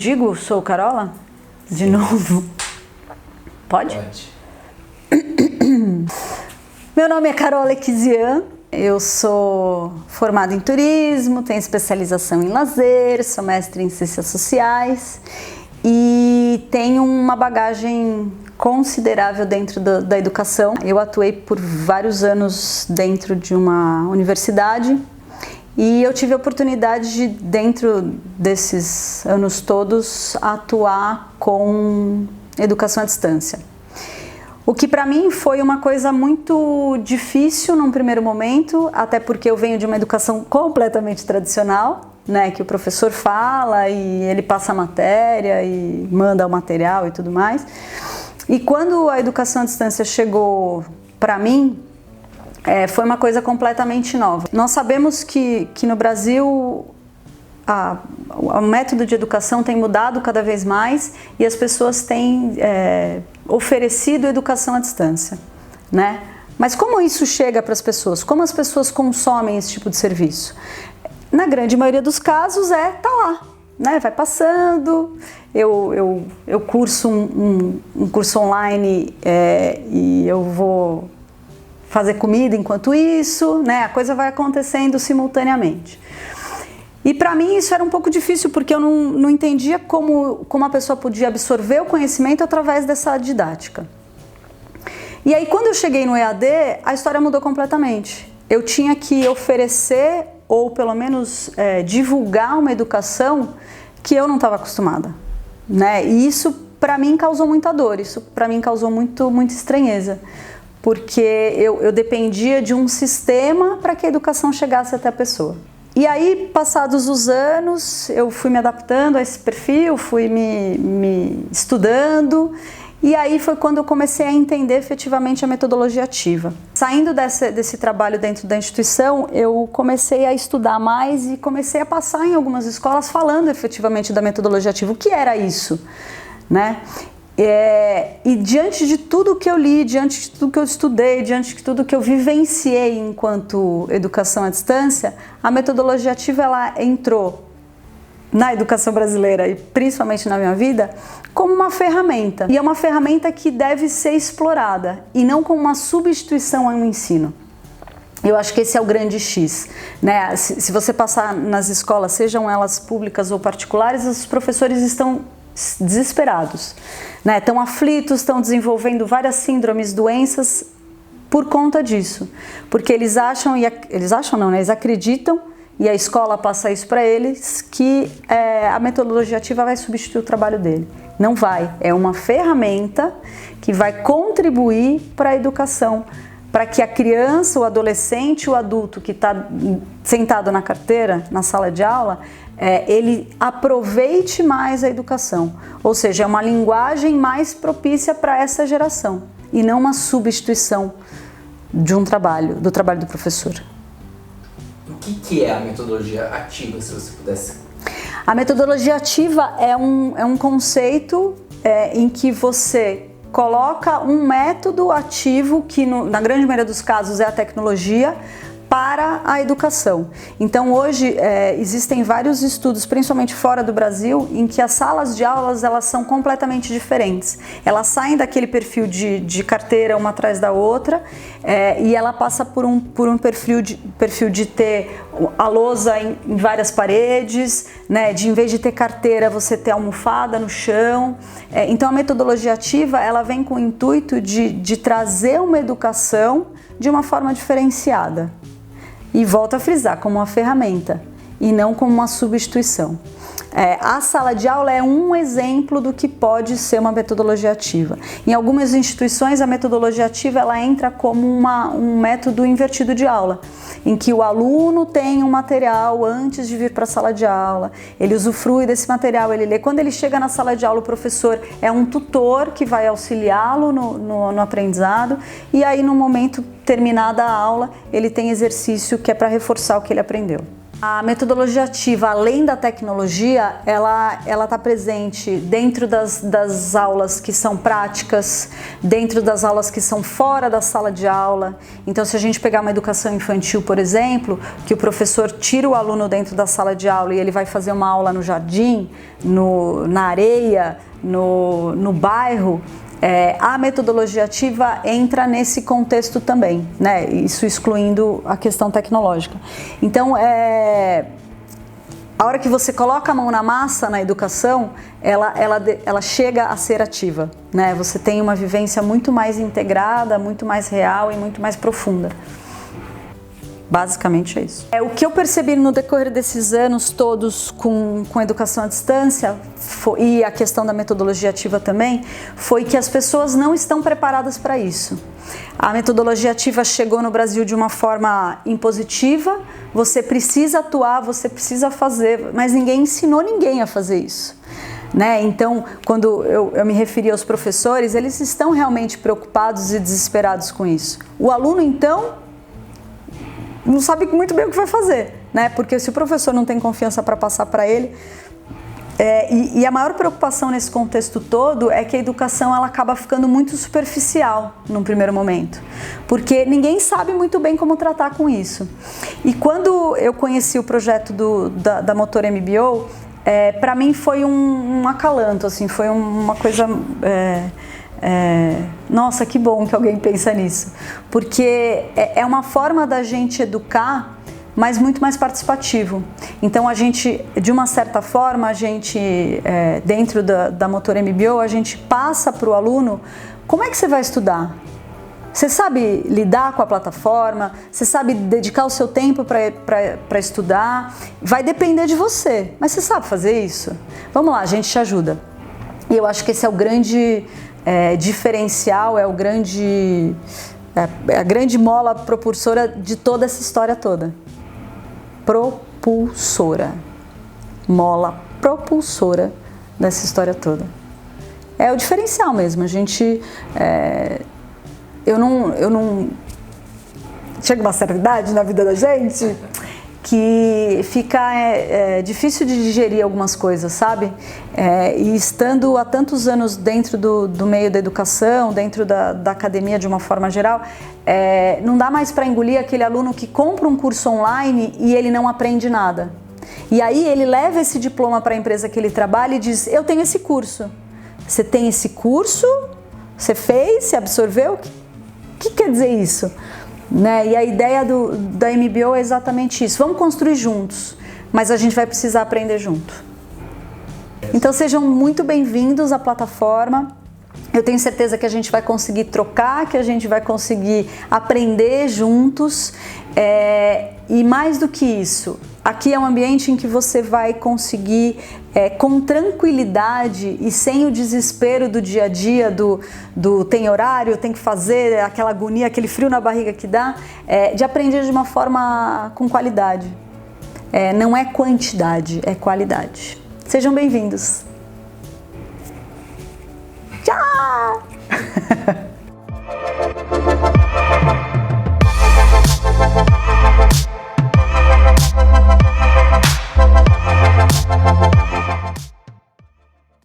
digo, sou Carola? De novo? Pode? Pode. Meu nome é Carola Equisian, eu sou formada em turismo, tenho especialização em lazer, sou mestre em ciências sociais e tenho uma bagagem considerável dentro da educação. Eu atuei por vários anos dentro de uma universidade e eu tive a oportunidade de, dentro desses anos todos, atuar com educação à distância. O que para mim foi uma coisa muito difícil num primeiro momento, até porque eu venho de uma educação completamente tradicional, né, que o professor fala e ele passa a matéria e manda o material e tudo mais. E quando a educação à distância chegou para mim, foi uma coisa completamente nova. Nós sabemos que no Brasil o método de educação tem mudado cada vez mais e as pessoas têm oferecido educação à distância, né? Mas como isso chega para as pessoas? Como as pessoas consomem esse tipo de serviço? Na grande maioria dos casos tá lá, né? Vai passando, eu curso um curso online e eu vou fazer comida enquanto isso, né? A coisa vai acontecendo simultaneamente. E para mim isso era um pouco difícil porque eu não entendia como a pessoa podia absorver o conhecimento através dessa didática. E aí quando eu cheguei no EAD, a história mudou completamente. Eu tinha que oferecer ou pelo menos divulgar uma educação que eu não estava acostumada, né? E isso para mim causou muita dor, isso para mim causou muita estranheza, porque eu dependia de um sistema para que a educação chegasse até a pessoa. E aí, passados os anos, eu fui me adaptando a esse perfil, fui me estudando, e aí foi quando eu comecei a entender efetivamente a metodologia ativa. Saindo desse trabalho dentro da instituição, eu comecei a estudar mais e comecei a passar em algumas escolas falando efetivamente da metodologia ativa. O que era isso, né? E diante de tudo que eu li, diante de tudo que eu estudei, diante de tudo que eu vivenciei enquanto educação à distância, a metodologia ativa ela entrou na educação brasileira e principalmente na minha vida como uma ferramenta. E é uma ferramenta que deve ser explorada e não como uma substituição ao ensino. Eu acho que esse é o grande X, né? Se você passar nas escolas, sejam elas públicas ou particulares, os professores estão desesperados, né? Estão aflitos, estão desenvolvendo várias síndromes, doenças por conta disso, porque eles acreditam, e a escola passa isso para eles, que a metodologia ativa vai substituir o trabalho dele. Não vai, é uma ferramenta que vai contribuir para a educação, para que a criança, o adolescente, o adulto que está sentado na carteira, na sala de aula, ele aproveite mais a educação, ou seja, é uma linguagem mais propícia para essa geração e não uma substituição do trabalho do professor. O que é a metodologia ativa, se você pudesse? A metodologia ativa é um conceito em que você coloca um método ativo, que na grande maioria dos casos é a tecnologia, para a educação. Então hoje existem vários estudos, principalmente fora do Brasil, em que as salas de aulas elas são completamente diferentes. Elas saem daquele perfil de carteira uma atrás da outra e ela passa por um perfil de ter a lousa em várias paredes, né? De em vez de ter carteira você ter almofada no chão. Então a metodologia ativa ela vem com o intuito de trazer uma educação de uma forma diferenciada. E volto a frisar, como uma ferramenta e não como uma substituição. A sala de aula é um exemplo do que pode ser uma metodologia ativa. Em algumas instituições, a metodologia ativa ela entra como um método invertido de aula, em que o aluno tem um material antes de vir para a sala de aula, ele usufrui desse material, ele lê. Quando ele chega na sala de aula, o professor é um tutor que vai auxiliá-lo no aprendizado, e aí no momento terminada a aula, ele tem exercício que é para reforçar o que ele aprendeu. A metodologia ativa, além da tecnologia, ela está presente dentro das aulas que são práticas, dentro das aulas que são fora da sala de aula. Então, se a gente pegar uma educação infantil, por exemplo, que o professor tira o aluno dentro da sala de aula e ele vai fazer uma aula no jardim, na areia, no bairro, a metodologia ativa entra nesse contexto também, né? Isso excluindo a questão tecnológica. Então, a hora que você coloca a mão na massa na educação, ela chega a ser ativa, né? Você tem uma vivência muito mais integrada, muito mais real e muito mais profunda. Basicamente é isso. O que eu percebi no decorrer desses anos todos com educação à distância e a questão da metodologia ativa também, foi que as pessoas não estão preparadas para isso. A metodologia ativa chegou no Brasil de uma forma impositiva, você precisa atuar, você precisa fazer, mas ninguém ensinou ninguém a fazer isso. Né? Então, quando eu me referi aos professores, eles estão realmente preocupados e desesperados com isso. O aluno, então, não sabe muito bem o que vai fazer, né? Porque se o professor não tem confiança para passar para ele, e a maior preocupação nesse contexto todo é que a educação ela acaba ficando muito superficial num primeiro momento, porque ninguém sabe muito bem como tratar com isso. E quando eu conheci o projeto da Motor MBO, para mim foi um acalanto, assim, foi uma coisa... nossa, que bom que alguém pensa nisso, porque é uma forma da gente educar, mas muito mais participativo. Então a gente, de uma certa forma, a gente, dentro da Motor MBO, a gente passa para o aluno como é que você vai estudar. Você sabe lidar com a plataforma, você sabe dedicar o seu tempo para estudar, vai depender de você, mas você sabe fazer isso? Vamos lá, a gente te ajuda. E eu acho que esse é o grande... diferencial, é a grande mola propulsora de toda essa história toda. Propulsora. Mola propulsora dessa história toda. É o diferencial mesmo. A gente... eu não... Chega uma certa idade na vida da gente que fica difícil de digerir algumas coisas, sabe? E estando há tantos anos dentro do meio da educação, dentro da academia de uma forma geral, não dá mais para engolir aquele aluno que compra um curso online e ele não aprende nada. E aí ele leva esse diploma para a empresa que ele trabalha e diz, eu tenho esse curso. Você tem esse curso? Você fez? Você absorveu? O que quer dizer isso? Né? E a ideia da MBO é exatamente isso. Vamos construir juntos, mas a gente vai precisar aprender junto. Então sejam muito bem-vindos à plataforma. Eu tenho certeza que a gente vai conseguir trocar, que a gente vai conseguir aprender juntos. E mais do que isso, aqui é um ambiente em que você vai conseguir, com tranquilidade e sem o desespero do dia a dia, do tem horário, tem que fazer, aquela agonia, aquele frio na barriga que dá, de aprender de uma forma com qualidade. Não é quantidade, é qualidade. Sejam bem-vindos!